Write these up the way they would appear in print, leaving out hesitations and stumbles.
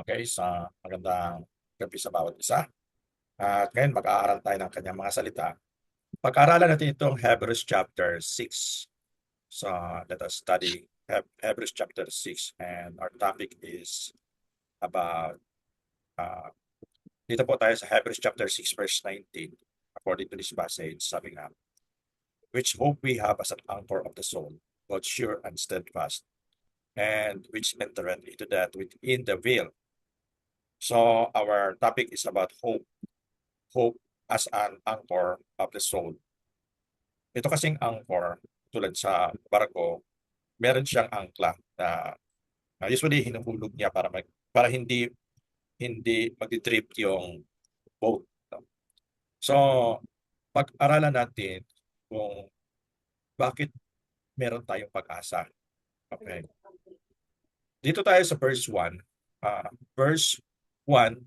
Okay, sa magandang gabi sa bawat isa. At ngayon mag-aaral tayo ng kanyang mga salita. Pag-aaralan natin itong Hebrews chapter 6. So let us study Hebrews chapter 6 and our topic is about uh, dito po tayo sa Hebrews chapter 6 verse 19. According to this passage, sabi nga, which hope we have as an anchor of the soul, both sure and steadfast, and which entereth into that within the veil. So our topic is about hope as an anchor of the soul. Ito kasing anchor, tulad sa barko, meron siyang angkla na usually hinuhulog niya para hindi mag-drift yung boat. No? So, pag-aralan natin kung bakit meron tayong pag-asa. Okay. Dito tayo sa verse 1. Verse 1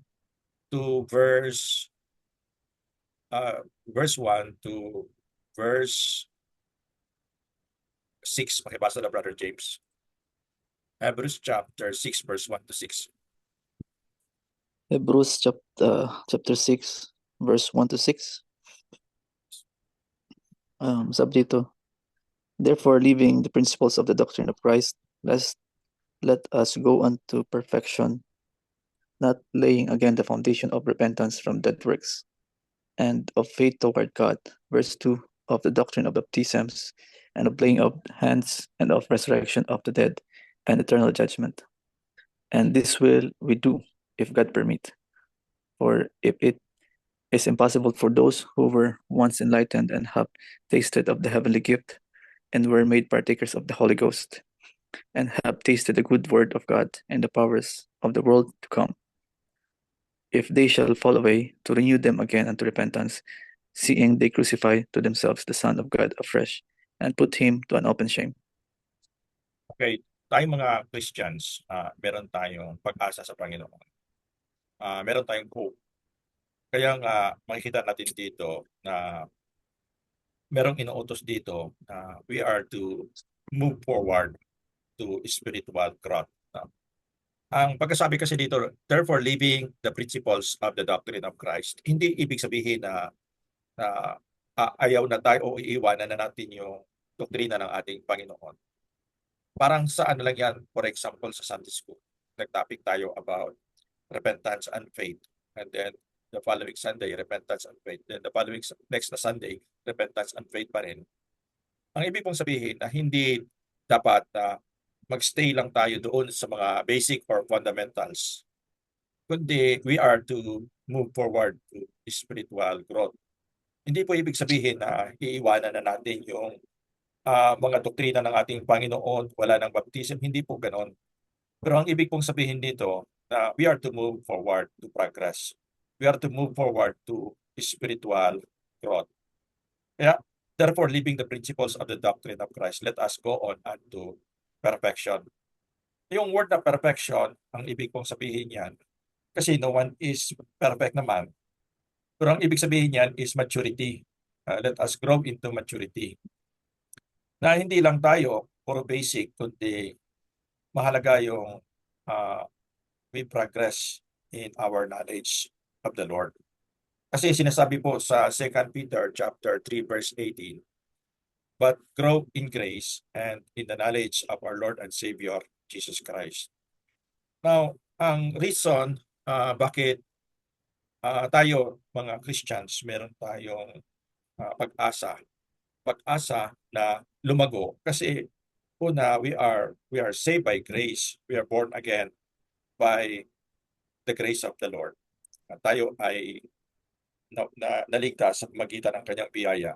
to verse 1 to verse 6. Pakibasa na, Brother James. Hebrews chapter 6, verse 1 to 6. Hebrews chapter 6, verse 1 to 6. Sabi dito, therefore, leaving the principles of the doctrine of Christ, let us go unto perfection, not laying again the foundation of repentance from dead works, and of faith toward God. Verse 2, of the doctrine of baptisms, and of laying of hands, and of resurrection of the dead, and eternal judgment. And this will we do, if God permit. For if it is impossible for those who were once enlightened and have tasted of the heavenly gift, and were made partakers of the Holy Ghost, and have tasted the good word of God and the powers of the world to come, if they shall fall away, to renew them again unto repentance, seeing they crucify to themselves the Son of God afresh, and put him to an open shame. Okay, tayong mga Christians, meron tayong pag-asa sa Panginoon. Meron tayong hope. Kaya nga makikita natin dito na merong inuutos dito na we are to move forward to spiritual growth. Ang pagkasabi kasi dito, therefore leaving the principles of the doctrine of Christ, hindi ibig sabihin na ayaw na tayo o iiwanan na natin yung doktrina ng ating Panginoon. Parang sa ano lang yan, for example, sa Sunday School, nag-topic tayo about repentance and faith. And then the following Sunday, repentance and faith. Then the following next na Sunday, repentance and faith pa rin. Ang ibig kong sabihin na hindi dapat na magstay lang tayo doon sa mga basic or fundamentals, kundi we are to move forward to spiritual growth. Hindi po ibig sabihin na iiwanan na natin yung mga doktrina ng ating Panginoon, wala ng baptism, hindi po ganon. Pero ang ibig pong sabihin dito na we are to move forward to progress. We are to move forward to spiritual growth. Kaya, therefore, leaving the principles of the doctrine of Christ, let us go on unto perfection. Yung word na perfection, ang ibig pong sabihin yan, kasi no one is perfect naman, pero ang ibig sabihin yan is maturity. Let us grow into maturity. Na hindi lang tayo puro basic, kundi mahalaga yung we progress in our knowledge of the Lord. Kasi sinasabi po sa 2 Peter chapter 3 verse 18, but grow in grace and in the knowledge of our Lord and Savior Jesus Christ. Now, ang reason bakit tayo mga Christians meron tayong pag-asa na lumago kasi una we are saved by grace, we are born again by the grace of the Lord. Tayo ay naligtas sa magitan ng kanyang biyaya.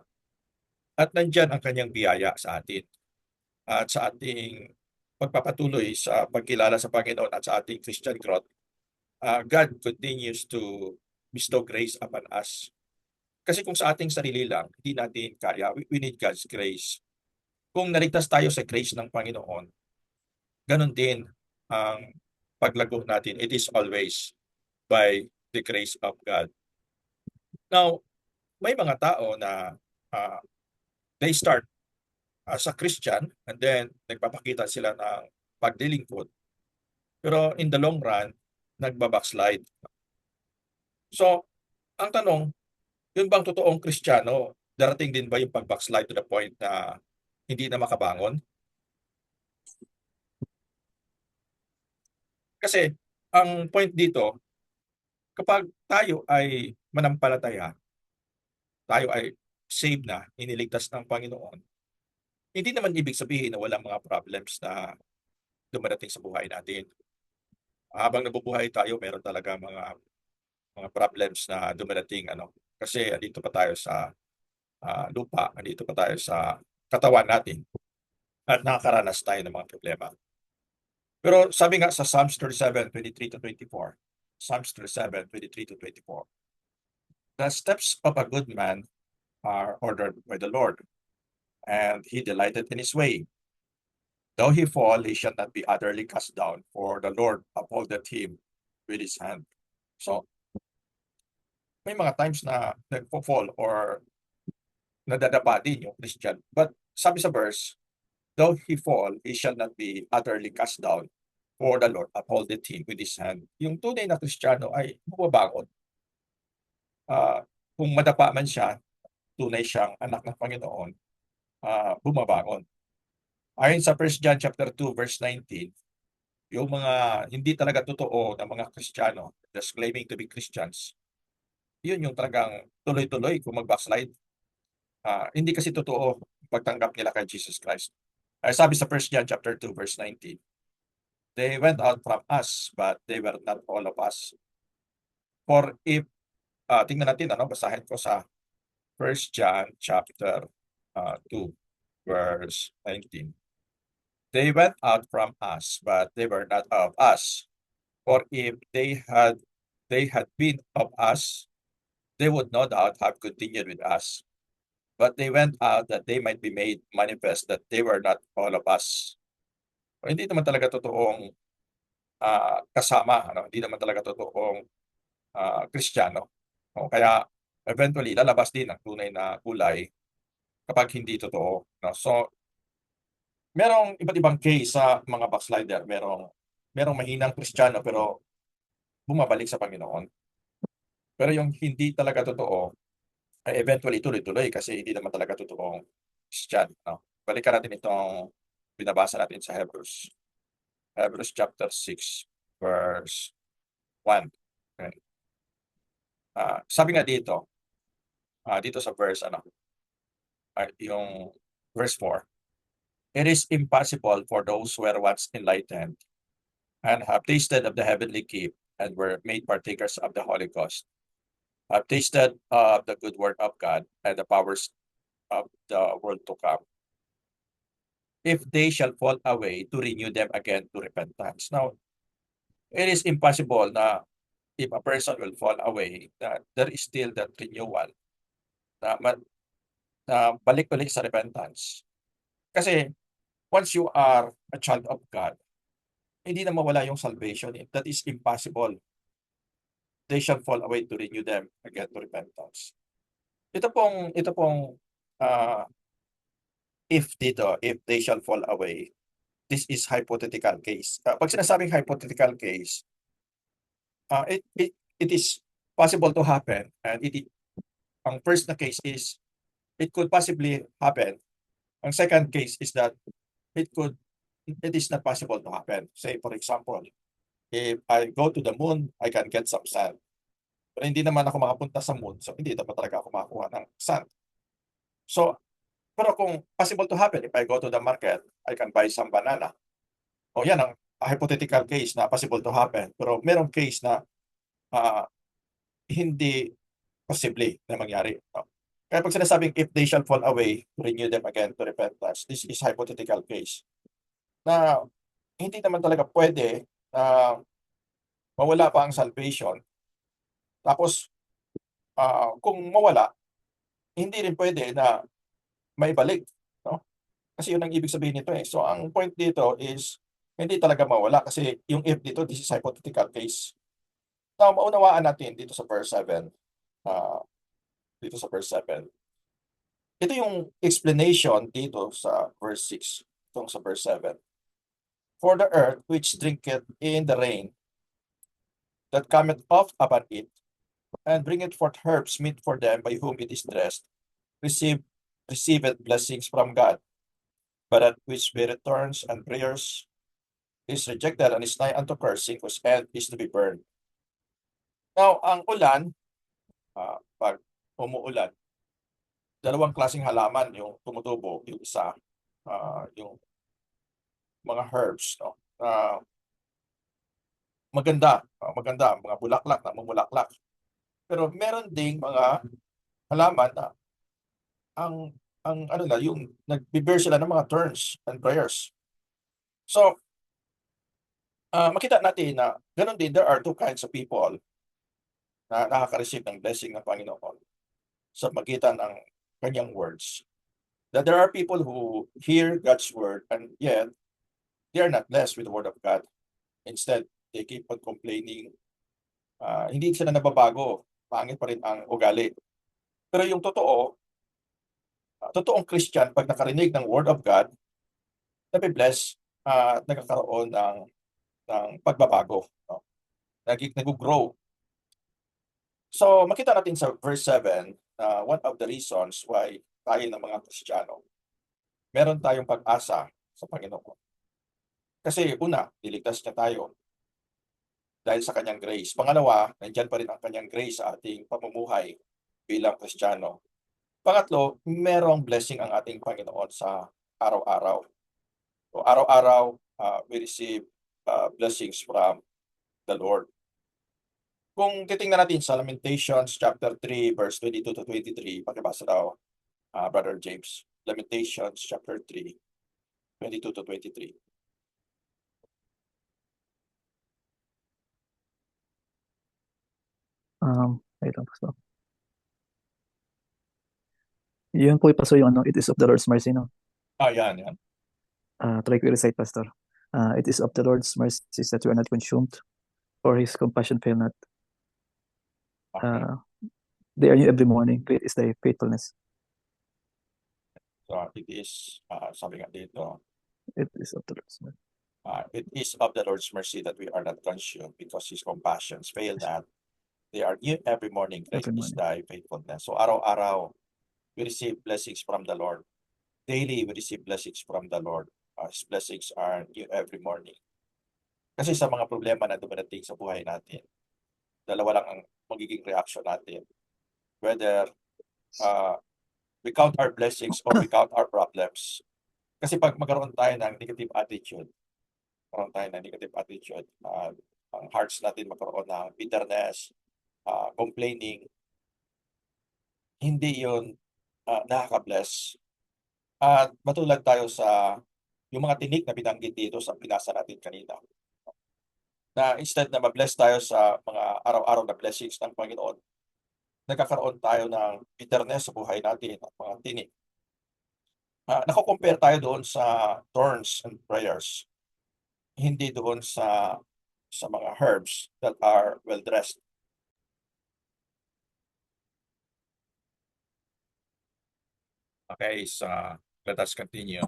At nandyan ang kanyang biyaya sa atin. At sa ating pagpapatuloy sa pagkilala sa Panginoon at sa ating Christian growth, God continues to bestow grace upon us. Kasi kung sa ating sarili lang, hindi natin kaya, we need God's grace. Kung naligtas tayo sa grace ng Panginoon, ganun din ang paglago natin. It is always by the grace of God. Now, may mga tao na they start as a Christian and then nagpapakita sila ng paglilingkod. Pero in the long run, nagba-backslide. So, ang tanong, yun bang totoong Kristiyano, darating din ba yung pag-backslide to the point na hindi na makabangon? Kasi ang point dito, kapag tayo ay manampalataya, tayo ay saved na, iniligtas ng Panginoon, hindi naman ibig sabihin na walang mga problems na dumarating sa buhay natin. Habang nabubuhay tayo, meron talaga mga problems na dumarating ano. Kasi andito pa tayo sa lupa, andito pa tayo sa katawan natin at nakakaranas tayo ng mga problema. Pero sabi nga sa Psalms 37:23-24, Psalms 37:23-24, the steps of a good man are ordered by the Lord, and he delighted in his way. Though he fall, he shall not be utterly cast down, for the Lord upholdeth him with his hand. So, may mga times na nagpo-fall or nadadapa din yung Christian. But sabi sa verse, though he fall, he shall not be utterly cast down, for the Lord upholdeth him with his hand. Yung tunay na Kristiyano ay bumabangon. Kung madapa man siya, tunay siyang anak ng Panginoon, bumabangon. Ayon sa 1 John chapter 2 verse 19, yung mga hindi talaga totoo na mga Kristiyano, just claiming to be Christians, yun yung talagang tuloy-tuloy kung mag-backslide. Hindi kasi totoo pagtanggap nila kay Jesus Christ. Ay sabi sa 1 John chapter 2 verse 19, they went out from us, but they were not all of us. For if, tingnan natin, basahin ko sa 1 John chapter 2 verse 19. They went out from us, but they were not of us. For if they had been of us, they would no doubt have continued with us. But they went out that they might be made manifest that they were not all of us. O, hindi naman talaga totoong kasama, hindi naman talaga totoong Kristiyano. O, kaya eventually lalabas din ang tunay na kulay kapag hindi totoo. No? So, merong iba't ibang case sa mga backslider. Merong mahinang Kristiyano pero bumabalik sa Panginoon. Pero yung hindi talaga totoo, ay eventually tuloy-tuloy kasi hindi naman talaga totoong Kristiyano. No? Balikan natin itong binabasa natin sa Hebrews. Hebrews chapter 6 verse 1. Okay. Sabi nga dito, dito sa verse yung verse 4, it is impossible for those who were once enlightened and have tasted of the heavenly gift and were made partakers of the Holy Ghost, have tasted of the good word of God and the powers of the world to come, if they shall fall away, to renew them again to repentance. Now, it is impossible na if a person will fall away, that there is still that renewal na, na balik ulit sa repentance. Kasi once you are a child of God, hindi na mawala yung salvation. That is impossible. They shall fall away to renew them again to repentance. Ito pong if dito, if they shall fall away, this is hypothetical case. Pag sinasabing hypothetical case, it is possible to happen, and ang first na case is it could possibly happen. Ang second case is that it is not possible to happen. Say for example, if I go to the moon, I can get some sand. Pero hindi naman ako makapunta sa moon, so hindi naman talaga ako makakuha ng sand. So, pero kung possible to happen, if I go to the market, I can buy some banana. O yan ang hypothetical case na possible to happen. Pero merong case na hindi posible na mangyari. No? Kaya pag sinasabing if they shall fall away, renew them again to repentance, this is hypothetical case. Na hindi naman talaga pwede na mawala pa ang salvation. Tapos, kung mawala, hindi rin pwede na maibalik. No? Kasi yun ang ibig sabihin nito eh. So, ang point dito is, hindi talaga mawala kasi yung if dito, this is hypothetical case. Now, maunawaan natin dito sa verse 7. Dito sa verse 7. Ito yung explanation dito sa verse 6. Itong sa verse 7. For the earth which drinketh in the rain that cometh off upon it, and bringeth forth herbs meet for them by whom it is dressed, receiveth blessings from God. But that which spirit turns and prayers is rejected and is nigh unto cursing, whose end is to be burned. Now, ang ulan, pag umuulan, dalawang klaseng halaman yung tumutubo. Yung isa, yung mga herbs, no? Maganda, mga bulaklak, namumulaklak. Pero meron ding mga halaman na ang ano na, yung nagbe-bear sila ng mga thorns and prayers. So, makita natin na ganun din, there are two kinds of people na nakaka-receive ng blessing ng Panginoon sa magitan ng kanyang words. That there are people who hear God's word and yet they are not blessed with the word of God. Instead, they keep on complaining. Hindi sila nababago. Pangit pa rin ang ugali. Pero yung totoong Christian, pag nakarinig ng word of God, nabibless at nagkakaroon ng pagbabago. No? Nag-grow. So, makita natin sa verse 7, one of the reasons why tayo ng mga Kristiyano, meron tayong pag-asa sa Panginoon. Kasi una, niligtas niya tayo dahil sa kanyang grace. Pangalawa, nandyan pa rin ang kanyang grace sa ating pamumuhay bilang Kristiyano. Pangatlo, merong blessing ang ating Panginoon sa araw-araw. So, araw-araw, we receive blessings from the Lord. Kung titingnan natin sa Lamentations chapter 3 verse 22 to 23, pakibasa daw, Brother James. Lamentations chapter 3, 22 to 23. Wait lang, Pastor. Yun po, Pastor, yung it is of the Lord's mercy, no? Yan. Try ko i-recite, Pastor. It is of the Lord's mercies that we are not consumed, for his compassion fail not. Okay. They are new every morning. Great is thy faithfulness. So, it is, sabi nga dito, It is of the Lord's mercy. it is of the Lord's mercy that we are not consumed, because his compassions fail not. They are new every morning. Great Every is morning. thy faithfulness. So, araw-araw, we receive blessings from the Lord. Daily, we receive blessings from the Lord. His blessings are new every morning. Kasi sa mga problema na dumadating sa buhay natin, dalawa lang ang magiging reaction natin. Whether we count our blessings or we count our problems. Kasi pag magkaroon tayo ng negative attitude, ang hearts natin magkaroon ng bitterness, complaining, hindi yun nakaka-bless. At matulad tayo sa yung mga tinik na binanggit dito sa pinasa natin kanina. Na instead na ma-bless tayo sa mga araw-araw na blessings ng Panginoon, nagkakaroon tayo ng bitterness sa buhay natin at mga tinik. Nako-compare tayo doon sa thorns and prayers, hindi doon sa mga herbs that are well-dressed. Okay, so let us continue.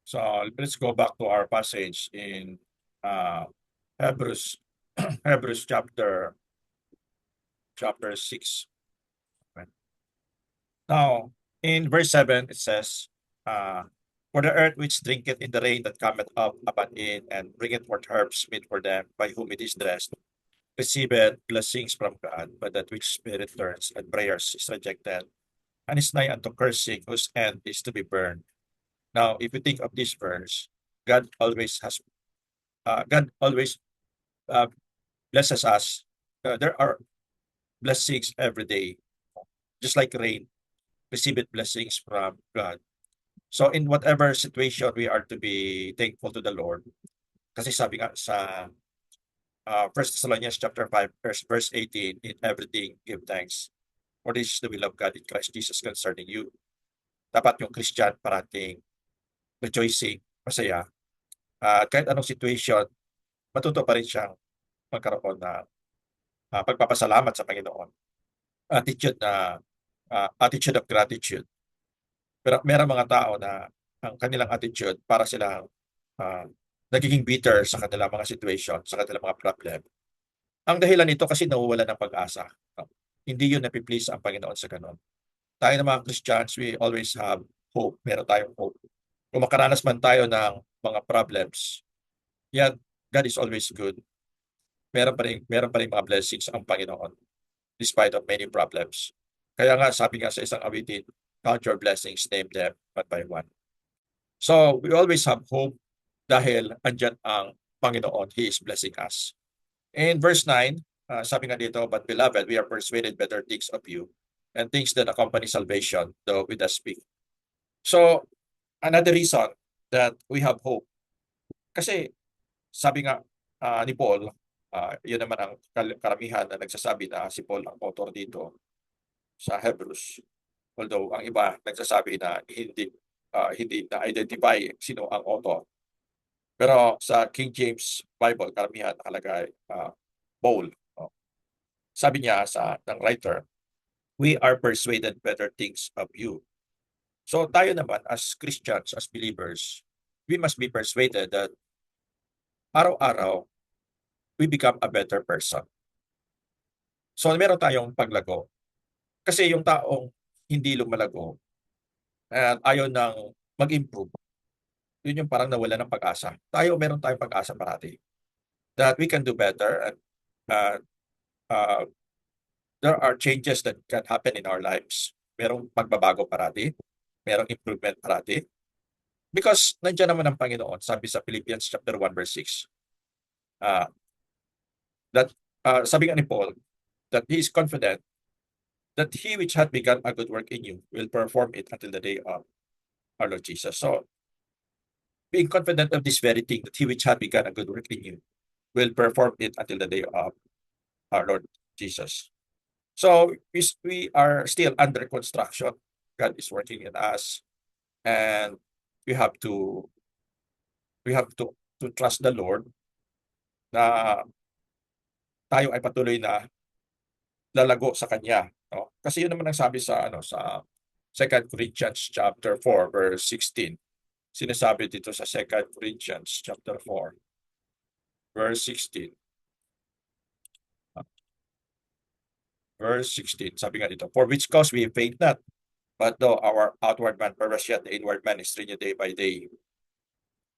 So let's go back to our passage in Hebrews, Hebrews chapter 6. Okay. Now, in verse 7, it says, for the earth which drinketh in the rain that cometh up upon it, and bringeth forth herbs meet for them by whom it is dressed, receiveth blessings from God, but that which spirit turns and prayers is rejected, and is nigh unto cursing, whose end is to be burned. Now, if you think of this verse, God always blesses us. There are blessings every day, just like rain. Receive it blessings from God. So in whatever situation, we are to be thankful to the Lord. Kasi sabi nga sa 1 Thessalonians chapter 5, verse 18, in everything give thanks. For this is the will of God in Christ Jesus concerning you. Dapat yung Christian parating rejoicing, masaya. Kahit anong situation, matuto pa rin siyang magkaroon ng pagpapasalamat sa Panginoon. Attitude of gratitude. Pero meron mga tao na ang kanilang attitude para silang nagiging bitter sa kanilang mga situation, sa kanilang mga problem. Ang dahilan nito kasi nawawalan ng pag-asa. Hindi yun napi-please ang Panginoon sa gano'n. Tayo na mga Christians, we always have hope. Meron tayong hope. Kung makaranas man tayo ng mga problems, yet God is always good. Meron pa rin mga blessings ang Panginoon despite of many problems. Kaya nga sabi nga sa isang awitin, count your blessings, name them one by one. So we always have hope dahil andyan ang Panginoon. He is blessing us. In verse 9, sabi nga dito, but beloved, we are persuaded better things of you and things that accompany salvation, though we does speak. So another reason that we have hope, kasi sabi nga ni Paul, yun naman ang karamihan na nagsasabi na si Paul ang author dito sa Hebrews. Although ang iba nagsasabi na hindi na-identify sino ang author. Pero sa King James Bible, karamihan nakalagay Paul. Sabi niya ng writer, we are persuaded better things of you. So tayo naman as Christians, as believers, we must be persuaded that araw-araw, we become a better person. So meron tayong paglago. Kasi yung taong hindi lumalago at ayaw nang mag-improve, yun yung parang nawala ng pag-asa. Meron tayong pag-asa parati that we can do better and uh, uh, there are changes that can happen in our lives. Merong pagbabago parati, merong improvement parati. Because nandiyan naman ang Panginoon, sabi sa Philippians chapter 1 verse 6, uh, that sabi nga ni Paul, that he is confident that he which hath begun a good work in you will perform it until the day of our Lord Jesus. So, being confident of this very thing, that he which hath begun a good work in you will perform it until the day of our Lord Jesus. So, we are still under construction. God is working in us, and we have to trust the Lord na tayo ay patuloy na lalago sa Kanya. No? Kasi yun naman ang sabi sa 2 Corinthians chapter 4 verse 16. Sinasabi dito sa 2 Corinthians chapter 4 verse 16. Verse 16, sabi nga dito, for which cause we faint not, but though our outward man perish, yet the inward man is renewed day by day.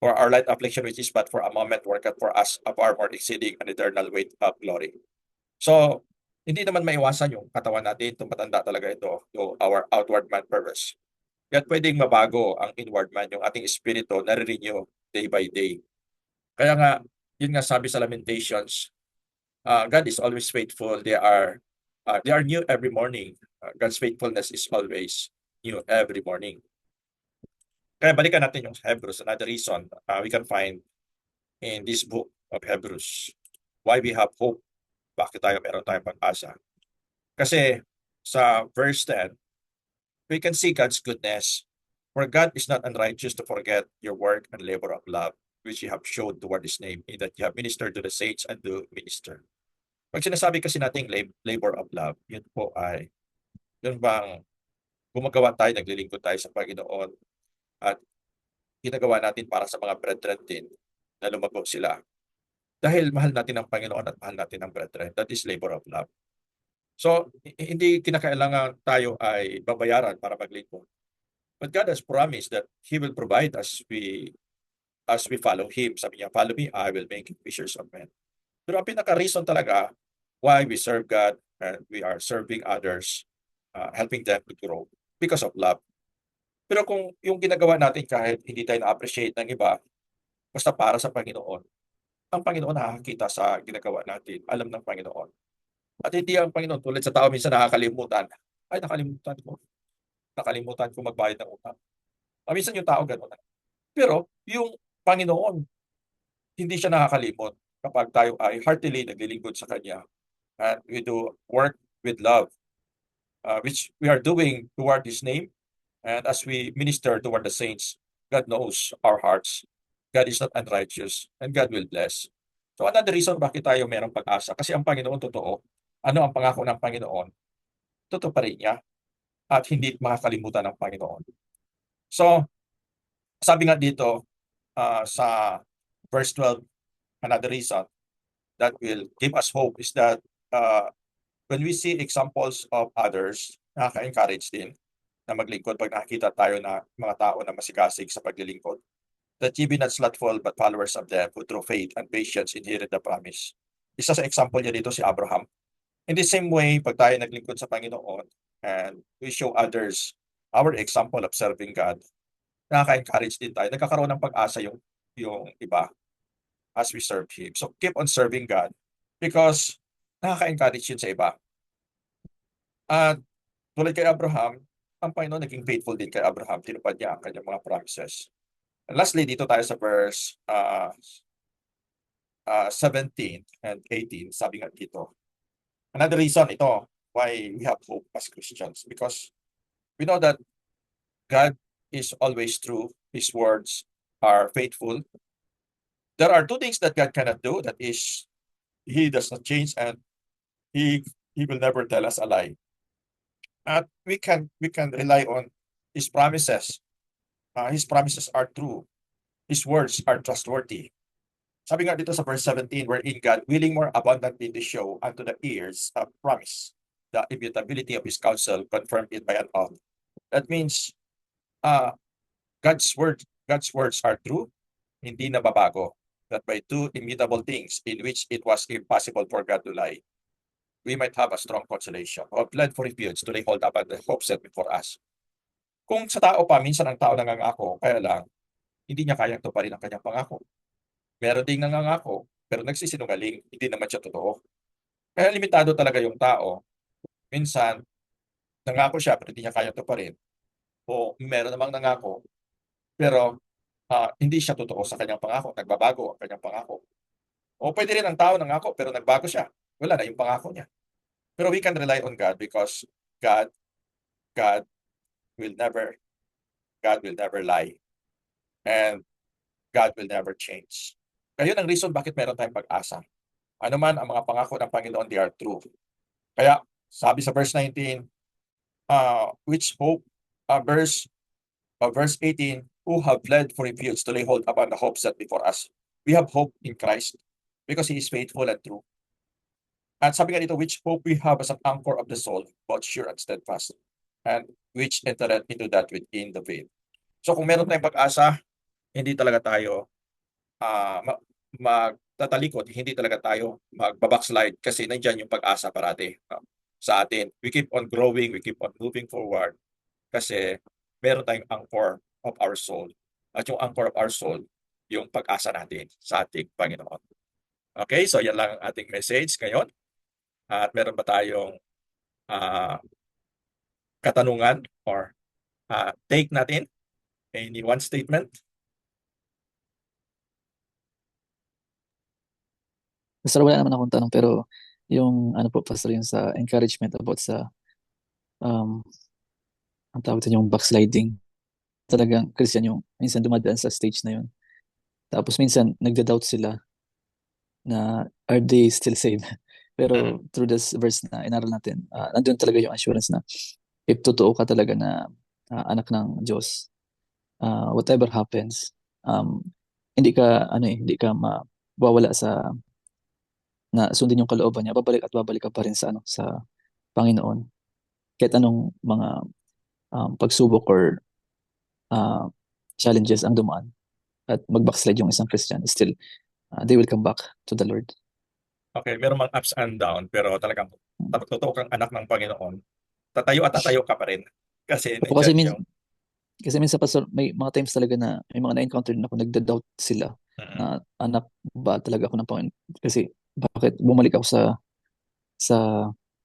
For our light affliction, which is but for a moment, worketh for us a far more exceeding and eternal weight of glory. So, hindi naman maiwasan yung katawan natin, tumatanda talaga ito, to our outward man perish. Kaya pwedeng mabago ang inward man, yung ating espiritu, nare-renew day by day. Kaya nga, yun nga sabi sa Lamentations, God is always faithful. They are new every morning. God's faithfulness is always new every morning. Kaya balikan natin yung Hebrews. Another reason we can find in this book of Hebrews why we have hope. Bakit meron tayong pag-asa? Kasi sa verse 10, we can see God's goodness. For God is not unrighteous to forget your work and labor of love, which you have showed toward His name, in that you have ministered to the saints and to minister. Pag sinasabi kasi nating labor of love, yun po ay, yun bang gumagawa tayo, naglilingkod tayo sa Panginoon at ginagawa natin para sa mga brethren din na lumago sila. Dahil mahal natin ang Panginoon at mahal natin ang brethren. That is labor of love. So, hindi kinakailangan tayo ay babayaran para maglingkod. But God has promised that He will provide as we follow Him. Sabi niya, follow me, I will make you fishers of men. Pero ang pinaka-reason talaga why we serve God and we are serving others, helping them to grow because of love. Pero kung yung ginagawa natin kahit hindi tayo na-appreciate ng iba, basta para sa Panginoon, ang Panginoon nakakita sa ginagawa natin, alam ng Panginoon. At hindi ang Panginoon, tulad sa tao minsan nakakalimutan, ay nakalimutan ko magbayad ng utang. Minsan yung tao gano'n. Pero yung Panginoon, hindi siya nakakalimot kapag tayo ay heartily naglilingkod sa Kanya. And we do work with love, which we are doing toward His name. And as we minister toward the saints, God knows our hearts. God is not unrighteous, and God will bless. So another reason bakit tayo mayroong pag-asa, kasi ang Panginoon totoo. Ano ang pangako ng Panginoon? Totoo pa rin niya at hindi makakalimutan ng Panginoon. So, sabi nga dito sa verse 12, another reason, that will give us hope is that uh, when we see examples of others, nakaka-encourage din na maglingkod pag nakikita tayo na mga tao na masigasig sa paglilingkod. That ye be not slothful but followers of them who through faith and patience inherit the promise. Isa sa example niya dito si Abraham. In the same way, pag tayo naglingkod sa Panginoon and we show others our example of serving God, nakaka-encourage din tayo. Nagkakaroon ng pag-asa yung iba as we serve Him. So keep on serving God because nakaka-encourage yun sa iba. At tulad kay Abraham, ang Panginoon naging faithful din kay Abraham. Tinupad niya ang kanyang mga promises. And lastly, dito tayo sa verse 17 and 18, sabi nga dito, another reason ito why we have hope as Christians because we know that God is always true. His words are faithful. There are two things that God cannot do. That is, He does not change and He will never tell us a lie. At we can rely on His promises. His promises are true. His words are trustworthy. Sabi nga dito sa verse 17, wherein God willing more abundantly to show unto the ears of promise the immutability of His counsel, confirmed it by an oath. That means God's words are true, hindi nababago. That by two immutable things in which it was impossible for God to lie, we might have a strong consolation or fled for refuge to lay hold upon the hope set before us. Kung sa tao pa, minsan ang tao nangangako, kaya lang, hindi niya kayang tuparin ang kanyang pangako. Meron ding nangangako, pero nagsisinungaling, hindi naman siya totoo. Kaya limitado talaga yung tao. Minsan, nangako siya, pero hindi niya kayang tuparin. O meron namang nangako, pero hindi siya totoo sa kanyang pangako, nagbabago ang kanyang pangako. O pwede rin ang tao nangako, pero nagbago siya. Wala na yung pangako niya. Pero we can rely on God because God God will never lie and God will never change. Kaya yun ang reason bakit meron tayong pag-asa. Ano man ang mga pangako ng Panginoon, they are true. Kaya sabi sa verse 19, which hope, verse 18, who have fled for refuge to lay hold upon the hope set before us. We have hope in Christ because He is faithful and true. At sabi nga dito, which hope we have as an anchor of the soul, both sure and steadfast, and which entered into that within the veil. So kung meron tayong pag-asa, hindi talaga tayo magtatalikod, hindi talaga tayo magbabackslide kasi nandiyan yung pag-asa parati sa atin. We keep on growing, we keep on moving forward kasi meron tayong anchor of our soul. At yung anchor of our soul, yung pag-asa natin sa ating Panginoon. Okay, so yan lang ang ating message ngayon. At meron ba tayong katanungan or take natin? Any one statement? Pastor, wala naman akong tanong, pero yung ano po, Pastor, yung sa encouragement about sa ang tawag dito yung backsliding. Talagang Christian yung minsan dumadaan sa stage na yun. Tapos minsan nagda-doubt sila na are they still saved? Pero through this verse na inaral natin, nandun talaga yung assurance na if totoo ka talaga na anak ng Diyos, whatever happens, hindi ka mawawala sa na sundin yung kalooban niya, babalik ka pa rin sa sa Panginoon. Kahit anong mga pagsubok or challenges ang dumaan at mag-backslide yung isang Christian, still they will come back to the Lord. Okay, meron mang ups and down, pero talagang totoo kang anak ng Panginoon, tatayo at tatayo ka pa rin. Kasi Opo, kasi nandiyan yung... kasi minsan, Pastor, may mga times talaga na may mga na-encounter na ako, nagda-doubt sila na anak ba talaga ako ng Panginoon. Kasi bakit bumalik ako sa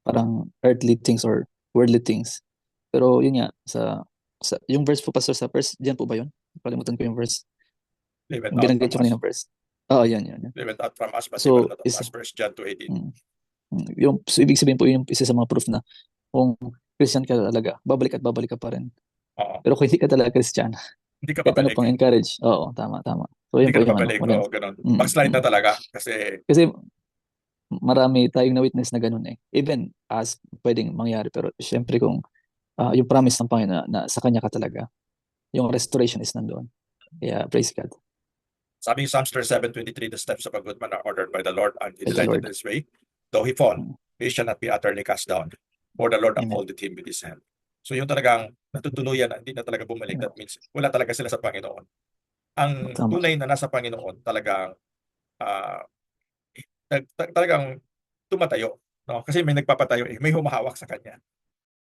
parang earthly things or worldly things. Pero yun nga, sa yung verse po, Pastor, sa verse, diyan po ba yun? Kalimutan ko yung verse. They went Yung out binanggit from yung us. kanina verse. Oo, yan. They went out from us, but they were So, not of us. 1 John 2:18. so ibig sabihin po, yun yung isa sa mga proof na kung Christian ka talaga, babalik ka pa rin. Oo. Pero kung hindi ka talaga Christian, Hindi ka kahit ano babalik. pang encourage, oo, tama. So Hindi yun ka po na yung babalik. maganda. Oo, ganun. Backslide na talaga. Kasi Kasi marami tayong na-witness na ganun eh. Even as pwedeng mangyari, pero syempre kung yung promise ng Panginoon na sa Kanya ka talaga, yung restoration is nandoon. Kaya praise God. Sabi ng Psalms 7:23, the steps of a good man are ordered by the Lord, and he by the delighted Lord. in his way. Though he fall, Mm. he shall not be utterly cast down, for the Lord Amen. upholdeth him with his hand. So yung talagang natutuluyan na hindi na talaga bumalik, Yeah. that means wala talaga sila sa Panginoon. Ang Tama. tunay na nasa Panginoon talagang ah, talagang tumatayo, no? Kasi may nagpapatayo, may humahawak sa kanya.